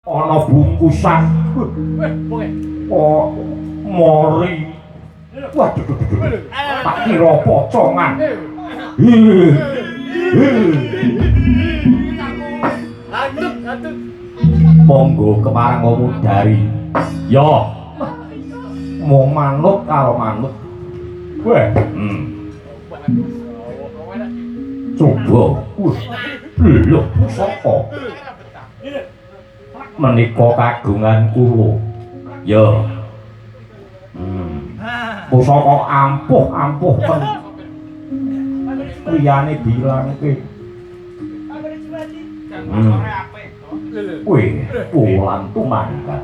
ana bungkusan. Oh, mori. Waduh, tak kira pocongan. Monggo kemarang ngomudari. Ya. Mau manut karo manut. Weh. Coba. Lho, pusaka. Menika kagungan kula. Ya. Pusaka ampuh ten. Liyane dilangke. Wih, pulang tumangkat.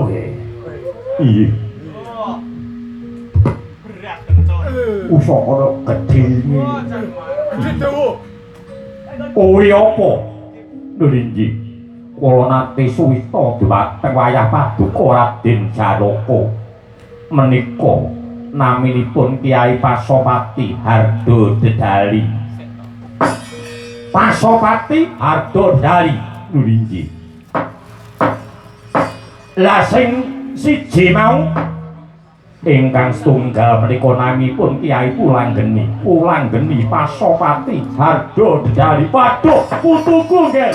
Wih. Iya. Pusaka gedhe iki. Kuwi apa? Nrinji. Kula nate suwita dhumateng wayah paduka Raden Janaka. Menika naminipun Kyai Pasopati Hardo Dedali. Pasopati Hardo Dedali Nrinji. Lah sing siji mau ingkang setunggal menika naminipun Kyai Pulanggeni Pasopati Hardo Dedali. Waduh, putuku nggih.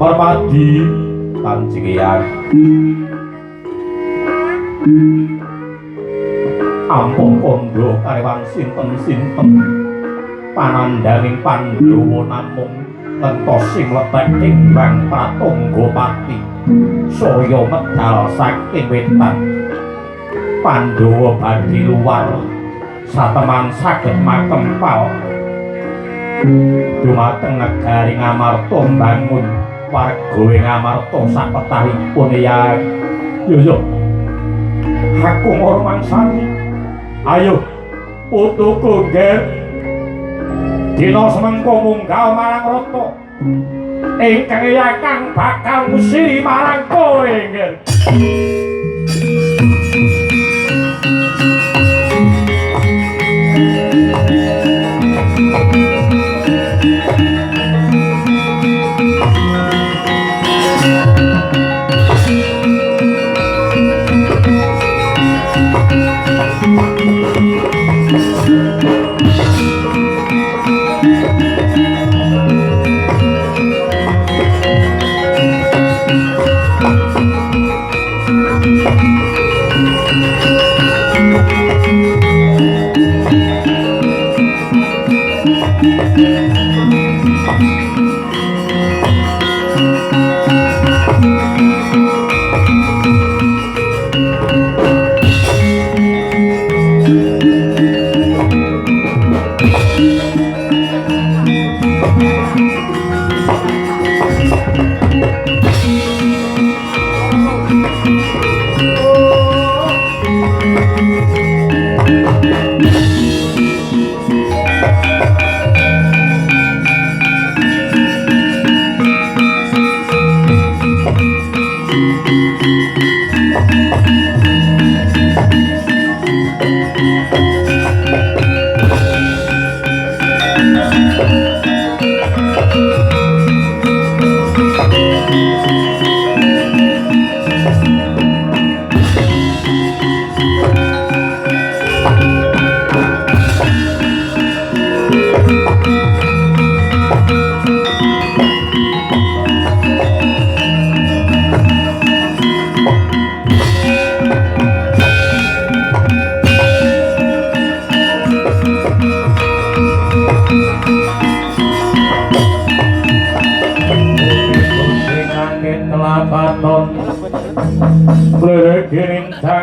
Parmadi Kanjeng Eyang. Ampun kandha karewan sinten-sinten panandhaning Pandhawa namung ngentos sing lebet ing Bang Pratonggapati saya medal saking wetan. Pandhawa badhe luwar sateman saged makempal dumateng negari Ngamarta mbangun warga ing Ngamarta sapetahipun ya. Yo. Aku ora mangsani. Ayo putuku nggih. Dina semengko munggal marang rata. Ingkang yakang bakal ngusiri marang kowe nggih.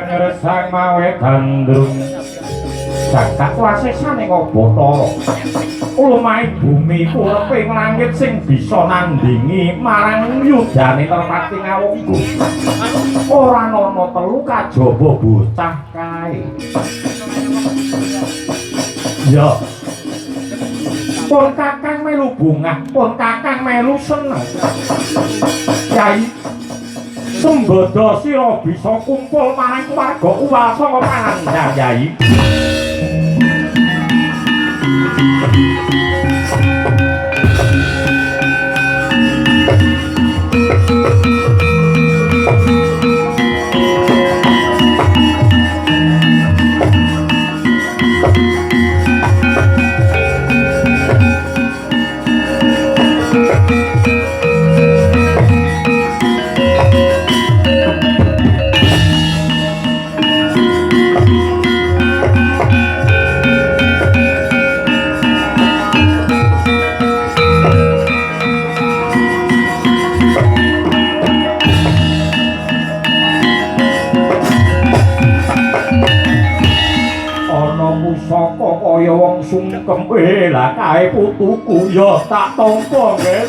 ngresang mawe gandrung jagat wasesane Bathara lumahing bumi uriping langit sing bisa nandingi marang yudane Terpati Ngawangga ora ana telu kajaba bocah kae ya pun kakang melu bungah pun kakang melu seneng Kyai sembada sira bisa kumpul marang keluarga uwal saka Panandang Kyai saka kaya wong sungkem lah kae putuku ya tak tampa nggih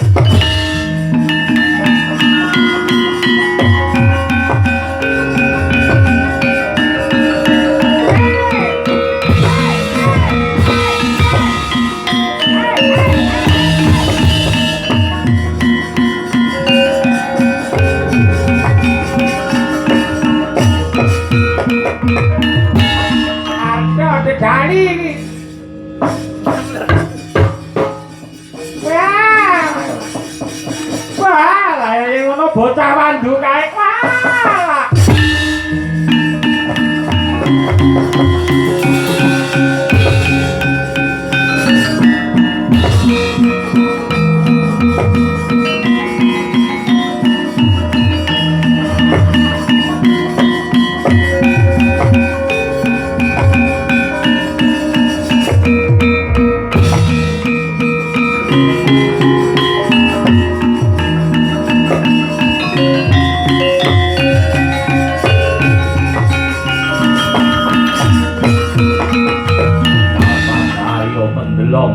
Dani wah lah yang ngono bocah wandu kae wah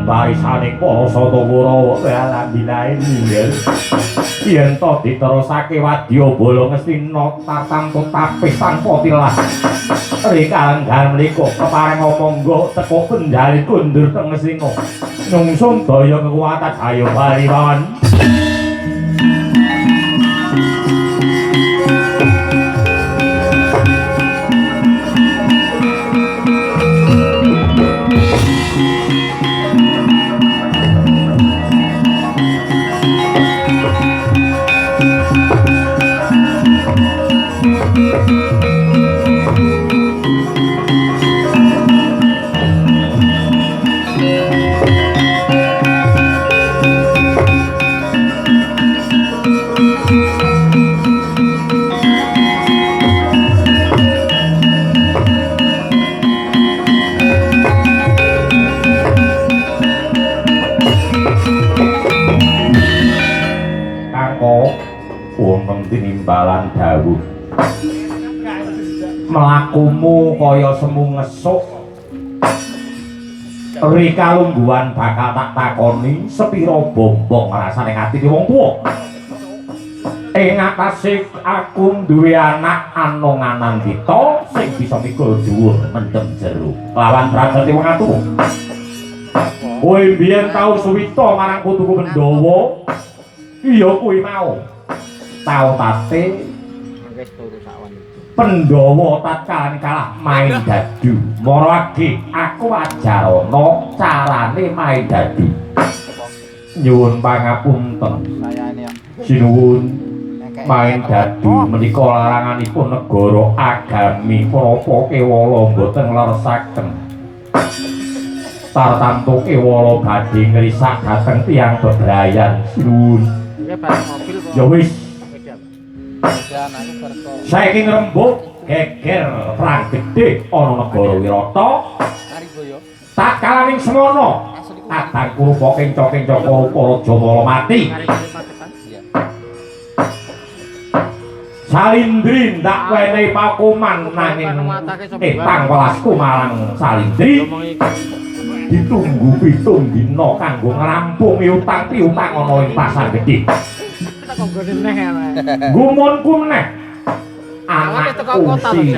barisane para Satawara alhamdulillah nggih yen to diterusake wadya bala ngestina tatamtu tapis tanpa tilah rikalan mriku kepareng monggo teko kendali kundur teng Ngesina nyungsung daya kekuatan ayo bali mawon tinimbalan dawuh mlakumu kaya semu ngesuk rika lungguhan bakal tak takoni sepira bombong rasane atine wong tuwa ing atase aku duwe anak Ananandita sing bisa mikul dhuwur mendem jero lawan brajate wong atuh kowe biyen tau suwita marang putuku Pandhawa iya kuwi mau tau tate Pandhawa tatkala kalah main dadu marake aku ajarana carane main dadu nyuwun pangapunten sinuwun main dadu menika laranganipun negara agami menapa kewala boten leresaken tartamtu kewala badhe ngrisak dhateng tiyang bebrayan sinuwun ya wis saiki ngrembug geger perang gedhe ana negara Wirata tak kalaning semono kadang kurupa kenca-kenca para Jamala mati Salindri ndak wenehi pakuman nanging etang welasku marang Salindri ditunggu pitung dina kanggo ngrampungi utang piutang ana ing pasar gedhe. Gumunku meneh anakku si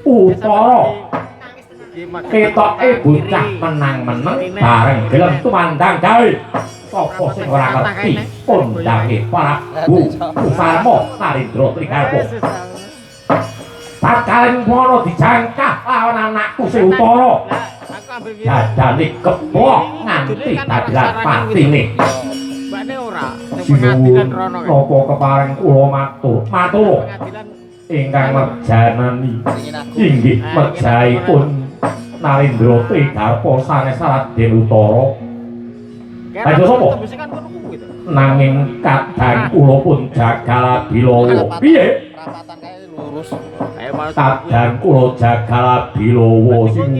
Utara ketoke bocah menang-meneng bareng gelem tumandang gawe sapa sing ora ngerti undange Prabu Kusarma Narendra Trigarpa bakalan mono dijangkah lawan anakku si Utara dadane kepok nganti dadilan patine sinuwun napa kepareng kula matur ingkang merjanani inggih merjaipun Narendra Trigarpa sanes Raden Utara. Ayo sapa? Nanging kadang kula pun Jagala Bilawa. Piye? Kadang kula Jagala Bilawa sing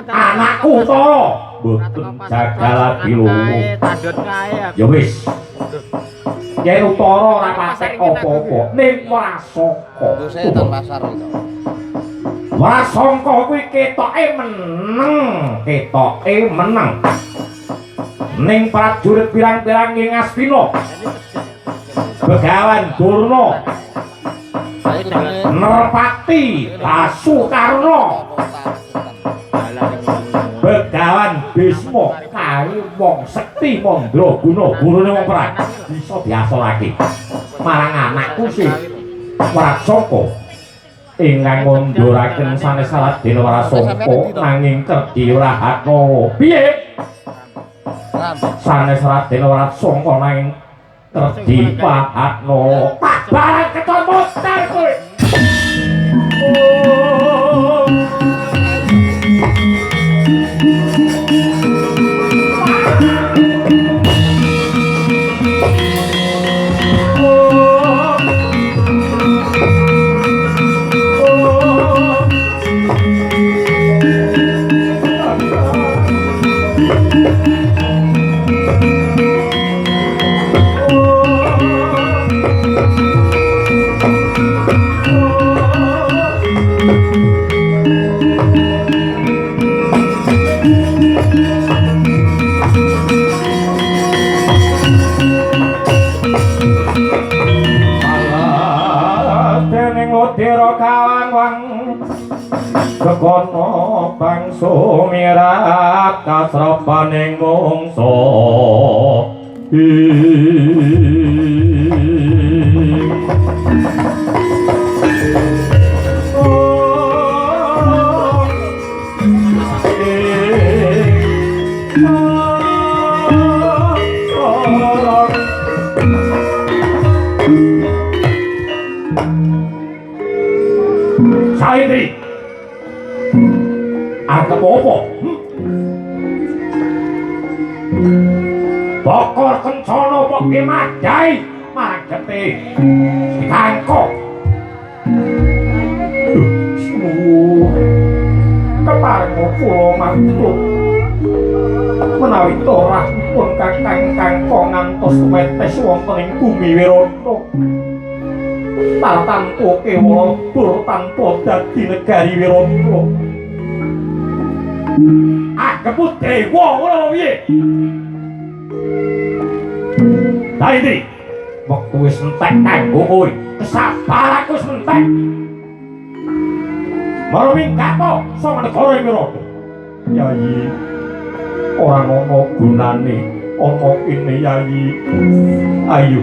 anakku Utara mboten Jagala Bilawa. Ya wis. Yen Utara ora patek apa-apa ning Prasangka. Setan pasar itu. Prasangka kuwi ketoke meneng. Ning prajurit pirang-pirang ing Astina. Begawan Durna. Nerpati Basukarna. Begawan Bisma kae wong sekti Mandraguna gurune wong perang bisa diasolake marang anakku sing Prasangka ingkang ngunduraken sanes Raden Prasangka nanging kerdi ora hatno. Piye? Sanes Raden Prasangka nanging kerdi pahatno. Tak barang kecomot kowe. Kekono bangsa mirat kasrepaning mungsa Saindri Arep apa? Bokor kencana poke madai magete kangkok. Kepareng kula mantuk. Menawi torah pun kakang kangkong ngantos wetes wonten ing bumi Wirata. Tanpa kewala tur tanpa dadi negari Wirata. Akebut dewa ora piye? Saindri, wektu wis entek kanggo kowe. Kesabaranku wis entek. Marang kato saka negara Wirata. Yayi, ora ana gunane ana kene Yayi. Ayo.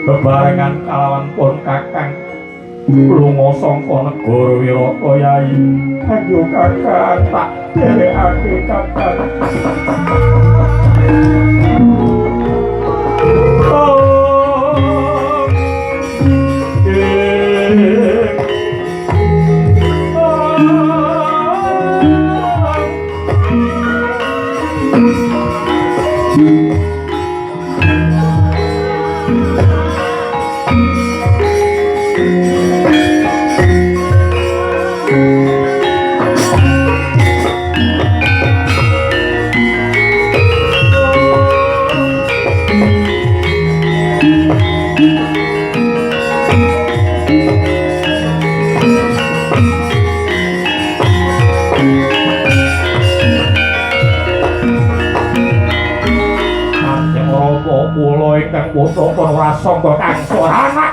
Bebarengan kalawan pun kakang lunga saka negara Wirata Yayi. Ayo kakang tak dherekake kakang. putra para sangga kang soranak.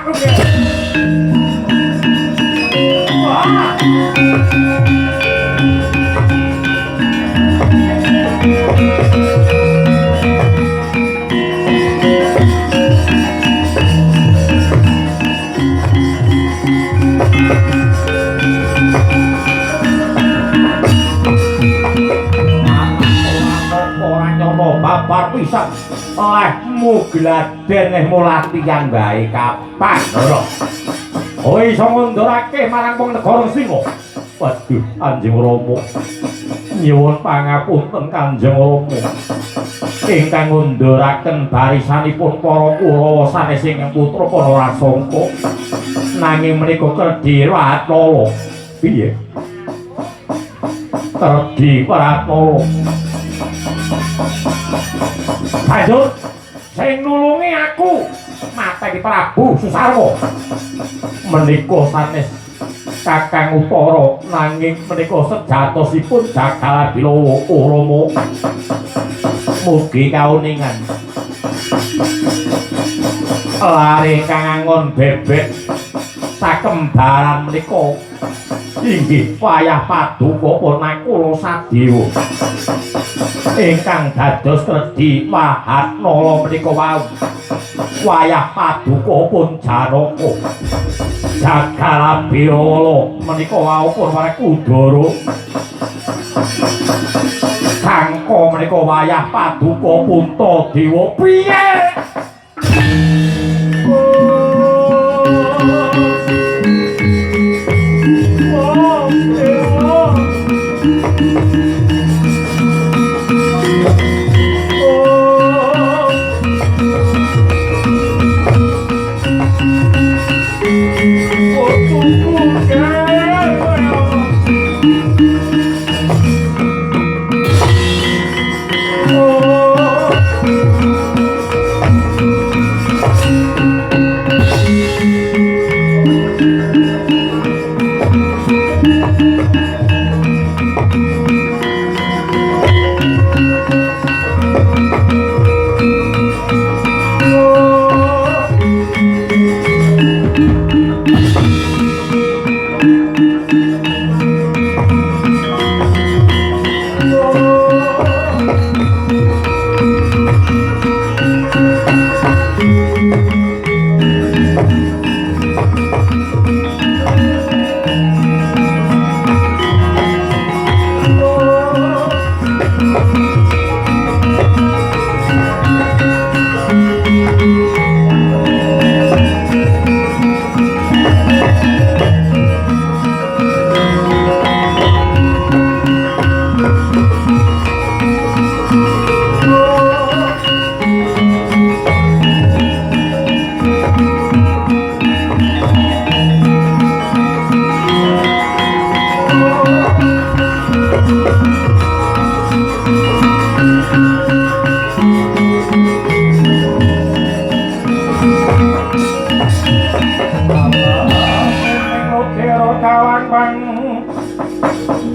Babar pisan lehmu gladen mulatian bae kapan lho. Oi iso ngundurake marang wong negara Singa. Waduh Kanjeng Rama. Nyuwun pangapunten Kanjeng Rama. Ingkang ngunduraken barisanipun para Kurawa sanes ingkang putra para Rasangka. Nanging menika Kedhi Ratnala. Piye? Kedhi Ratnala. Banjur sing nulungi aku mateni Prabu Susarwa menika sanes Kakang Utara nanging menika sejatosipun Jagala Bilawa Rama mugi kauningan lare kang angon bebek sakembaran menika inggih wayah paduka Purnakula Sadewa ingkang dados Kedhi Wahatnala menika wau wayah paduka pun Janaka Jagala Bilawa menika wau pun Werkudara Kangka menika wayah paduka Puntadewa piye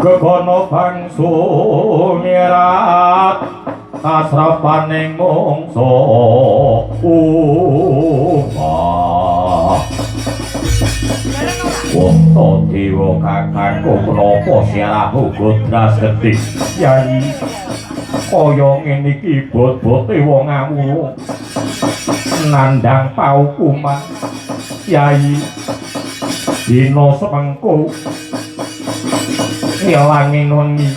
Gegono bangsu nyerat kasrapaning mungsa Wonto dewa kakangku menapa siarah Gudras Gedhe Yai kaya ngene iki bot-bote wong awuh nandhang paukuman Yai dina semengko ngilanging wengi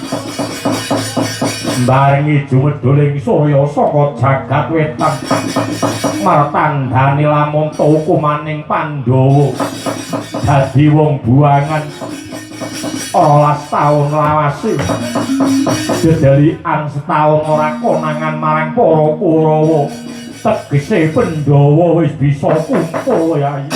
barengi jumeduling surya saka jagat wetan martandhani lamun hukumaning Pandhawa dadi wong buangan 12 taun lawase dedelikan setahun ora konangan marang para Kurawa tegese Pandhawa wis bisa kumpul Yai.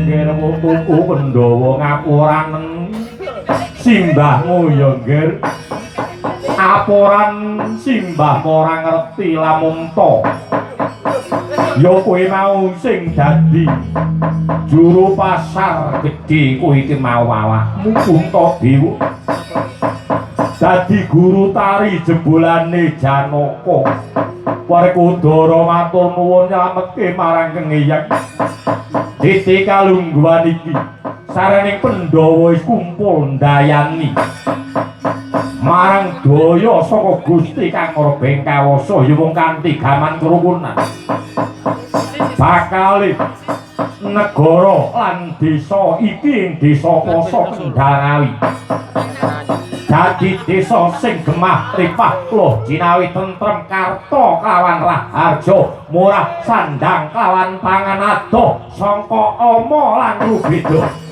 ngger tuku Pandhawa ngapuranen simbahmu ya ngger apuran simbah ora ngerti lamun to ya kowe mau sing dadi juru pasar gedhe kowe iki mau awakmu Kuntadewa dadi guru tari jembolane Janaka Werkudara matur nuwun nyametke marang Kengeyang Titi kalungguhan iki sarening Pandhawa wis kumpul ndayani marang daya saka Gusti Kang Rebeng Kawasa ya wong kanthi gaman kerukunan bakal negara lan desa iki ing desa Pasa Kendarawi dadi desa sing gemah tripah loh jinawi tentrem karta kawan raharja murah sandang kawan pangan adoh sangka ama lan rubeda